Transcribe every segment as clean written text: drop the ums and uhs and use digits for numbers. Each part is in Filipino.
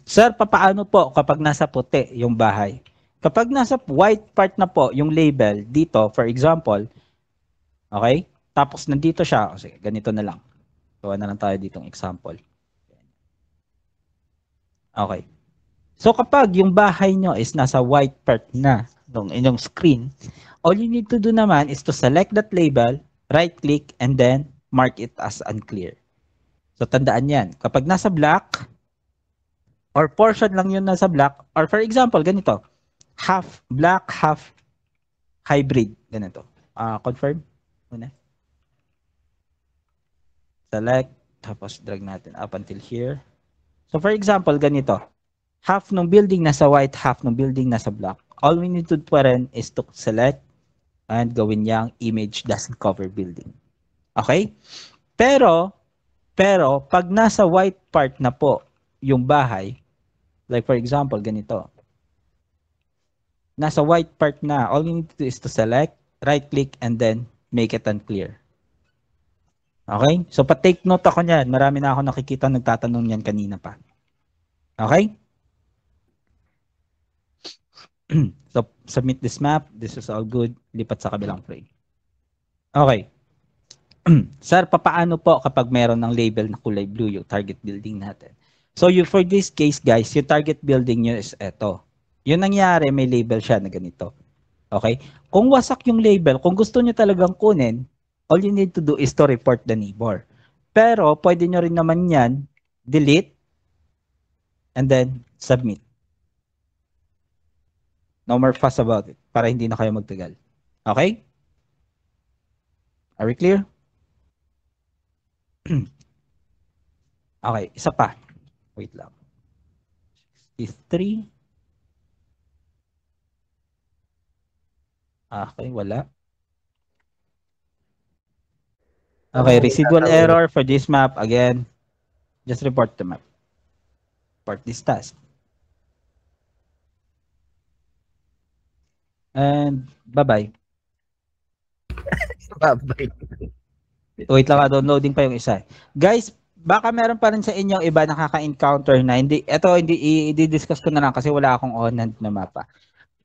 Sir, papaano po kapag nasa puti yung bahay? Kapag nasa white part na po yung label dito, for example, okay? Tapos nandito siya, o sige, ganito na lang. Gawa na lang tayo ditong example. Okay. So kapag yung bahay nyo is nasa white part na ng inyong screen, all you need to do naman is to select that label, right click, and then mark it as unclear. So tandaan yan. Kapag nasa black, or portion lang yun nasa black, or for example, ganito, half black, half hybrid. Ganito. Confirm. Muna. Select, tapos drag natin up until here. So for example, ganito. Half ng building nasa white, half ng building nasa black. All we need to do rin is to select and gawin niyang image doesn't cover building. Okay? Pero, pag nasa white part na po yung bahay, like for example, ganito. Nasa white part na, all you need to do is to select, right-click, and then make it unclear. Okay? So, pa-take note ako niyan. Marami na ako nakikita nagtatanong niyan kanina pa. Okay? So, submit this map. This is all good. Lipat sa kabilang frame. Okay. Sir, papaano po kapag meron ng label na kulay blue yung target building natin? So, for this case, guys, yung target building nyo is eto. Yung nangyari, may label siya na ganito. Okay? Kung wasak yung label, kung gusto nyo talagang kunin, all you need to do is to report the neighbor. Pero, pwede nyo rin naman yan, delete, and then submit. No more fuss about it para hindi na kayo magtagal. Okay? Are we clear? Okay, isa pa. Wait lang. 63. Okay, wala. Okay, residual error for this map. Again, just report the map. Report this task. And bye-bye. Bye-bye. Wait lang, downloading pa yung isa. Guys, baka meron pa rin sa inyo iba nakaka-encounter na hindi, i-discuss ko na lang kasi wala akong on-hand na mapa.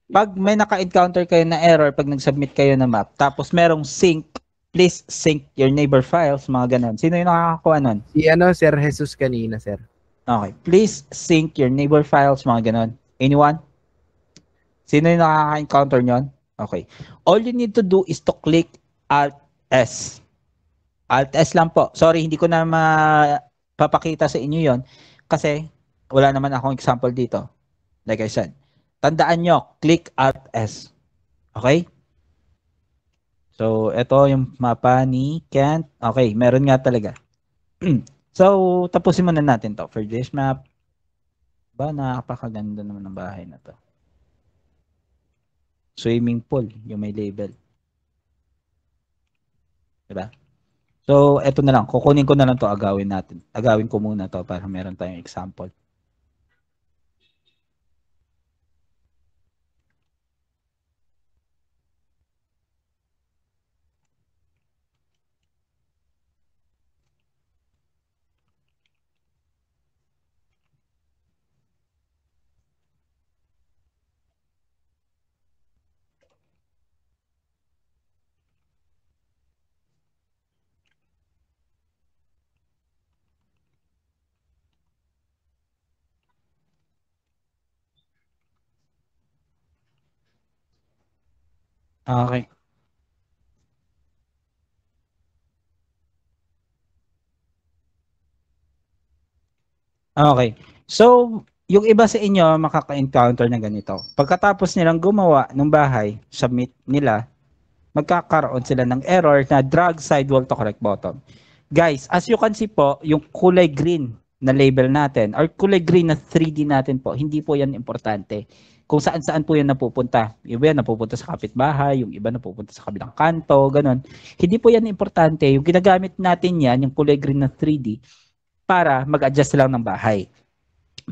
Pag may naka-encounter kayo na error, pag nag-submit kayo na map, tapos merong sync, please sync your neighbor files, mga ganun. Sino yung nakakakuha nun? Si Sir Jesus kanina, sir. Okay. Please sync your neighbor files, mga ganun. Anyone? Sino yung nakaka-encounter nyon? Okay. All you need to do is to click Alt-S. Alt-S lang po. Sorry, hindi ko na mapapakita sa inyo yon kasi wala naman akong example dito. Like I said. Tandaan nyo, click Alt-S. Okay? So, ito yung mapa ni Kent. Okay, meron nga talaga. So, tapusin muna natin to. For this map, ba, napakaganda naman ng bahay na to. Swimming pool, yung may label. Diba? So, eto na lang. Kukunin ko na lang to, agawin natin. Agawin ko muna to para meron tayong example. Okay. Okay. So, yung iba sa inyo makaka-encounter na ganito. Pagkatapos nilang gumawa ng bahay, submit nila, magkakaroon sila ng error na drag sidewall to correct bottom. Guys, as you can see po, yung kulay green na label natin or kulay green na 3D natin po, hindi po yan importante. Kung saan-saan po yan napupunta. Yung iba yan napupunta sa kapitbahay, yung iba napupunta sa kabilang kanto, ganun. Hindi po yan importante. Yung ginagamit natin yan, yung kulay green na 3D, para mag-adjust lang ng bahay.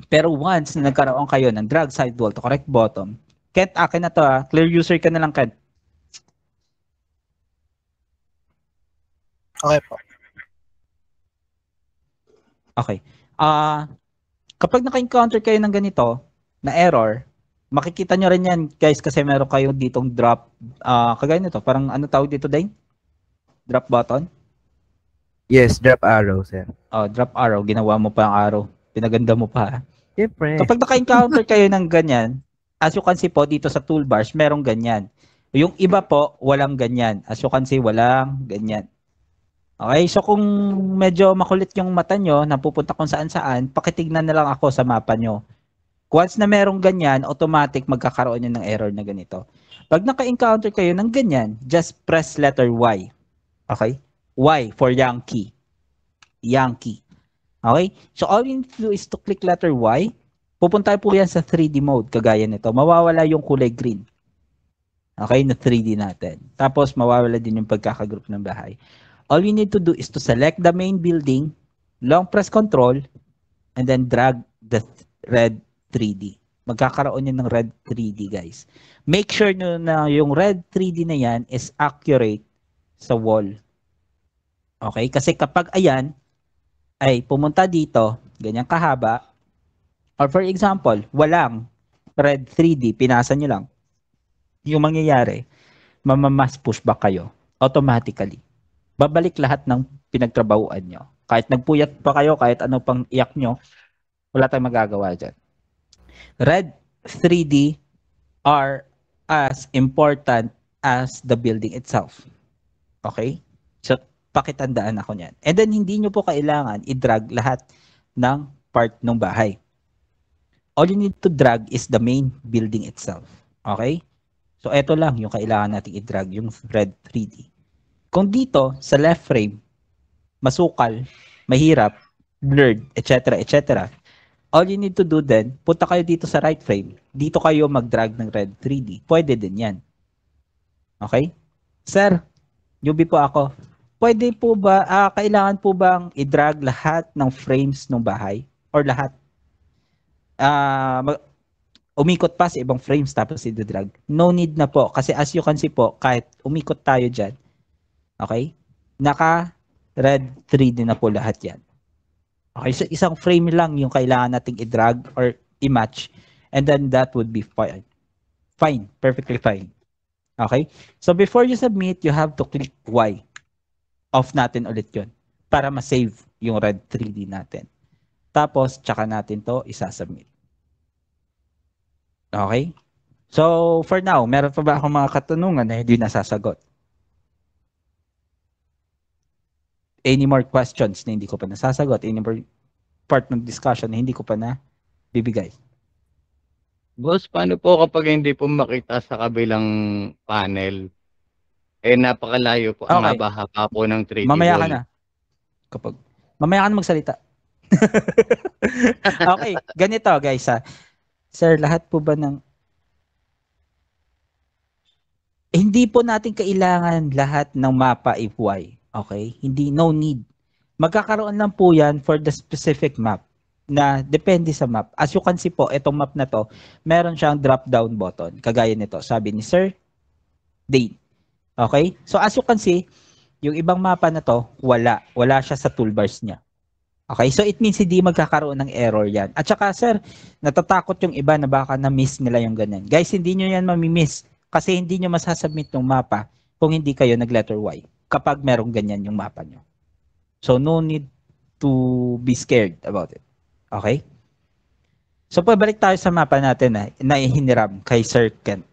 Pero once na nagkaroon kayo ng drag sidewall to correct bottom, Kent, akin na to ha. Clear user ka na lang, Kent. Okay po. Okay. Kapag naka-encounter kayo ng ganito na error, makikita nyo rin yan guys kasi meron kayo ditong drop, kagaya nito, parang ano tawag dito din? Drop button? Yes, drop arrow, sir. Drop arrow, ginawa mo pa ang arrow. Pinaganda mo pa. Siyempre. Kapag naka-encounter kayo ng ganyan, as you can see po dito sa toolbars, merong ganyan. Yung iba po, walang ganyan. As you can see, walang ganyan. Okay, so kung medyo makulit yung mata nyo, napupunta kung saan-saan, pakitignan na lang ako sa mapa nyo. Once na merong ganyan, automatic magkakaroon yun ng error na ganito. Pag naka-encounter kayo ng ganyan, just press letter Y. Okay? Y for Yankee. Yankee. Okay? So all you need to do is to click letter Y. Pupunta po yan sa 3D mode, kagaya nito. Mawawala yung kulay green. Okay? Na 3D natin. Tapos mawawala din yung pagkakagroup ng bahay. All you need to do is to select the main building, long press control, and then drag the red 3D. Magkakaroon yun ng red 3D, guys. Make sure nyo na yung red 3D na yan is accurate sa wall. Okay? Kasi kapag ayan, ay pumunta dito, ganyan kahaba, or for example, walang red 3D, pinasa nyo lang, yung mangyayari, mamamas pushback kayo automatically. Babalik lahat ng pinagtrabahuan nyo. Kahit nagpuyat pa kayo, kahit ano pang iyak nyo, wala tayong magagawa dyan. Red 3D are as important as the building itself. Okay? So, pakitandaan ako niyan. And then, hindi nyo po kailangan i-drag lahat ng part ng bahay. All you need to drag is the main building itself. Okay? So, eto lang yung kailangan natin i-drag, yung red 3D. Kung dito, sa left frame, masukal, mahirap, blurred, etc., etc., all you need to do then, punta kayo dito sa right frame. Dito kayo mag-drag ng red 3D. Pwede din yan. Okay? Sir, UB po ako. Pwede po ba, kailangan po bang i-drag lahat ng frames ng bahay? Or lahat? Umikot pa sa ibang frames tapos i-drag. No need na po. Kasi as you can see po, kahit umikot tayo dyan, okay? Naka-red 3D na po lahat yan. Okay, so isang frame lang yung kailangan nating i-drag or i-match and then that would be fine. Fine, perfectly fine. Okay? So before you submit, you have to click Y. Off natin ulit yun para ma-save yung red 3D natin. Tapos, tsaka natin to isa-submit. Okay? So, for now, meron pa ba akong mga katanungan na hindi nasasagot? Any more questions na hindi ko pa nasasagot? Any more part ng discussion na hindi ko pa na bibigay? Boss, paano po kapag hindi po makita sa kabilang panel? Napakalayo po. Ang Okay. haba-haba po ng 3D Mamaya ka wall. na. Mamaya ka na magsalita. Okay, ganito guys ha. Sir, lahat po ba ng hindi po natin kailangan lahat ng mapa if Y. Okay? Hindi, no need. Magkakaroon lang po yan for the specific map na depende sa map. As you can see po, itong map na to, meron siyang drop-down button. Kagaya nito, sabi ni Sir Dane. Okay? So as you can see, yung ibang mapa na to, wala. Wala siya sa toolbars niya. Okay? So it means hindi magkakaroon ng error yan. At saka sir, natatakot yung iba na baka na-miss nila yung ganyan. Guys, hindi nyo yan mamimiss kasi hindi nyo masasubmit yung mapa kung hindi kayo nag-letter Y kapag merong ganyan yung mapa nyo. So no need to be scared about it. Okay? So pabalik tayo sa mapa natin na hiniram kay Sir Kent.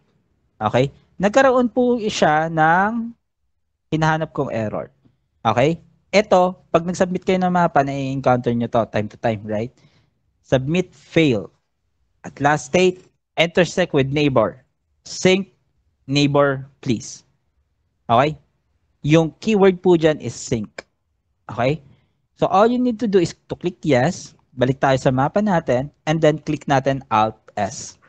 Okay? Nagkaroon po siya ng hinahanap kong error. Okay? Ito, pag nag-submit kayo ng mapa, na-encounter nyo to time to time, right? Submit fail. At last state, intersect with neighbor. Sync neighbor, please. Okay? Yung keyword po dyan is sync. Okay? So all you need to do is to click yes, balik tayo sa mapa natin, and then click natin Alt S.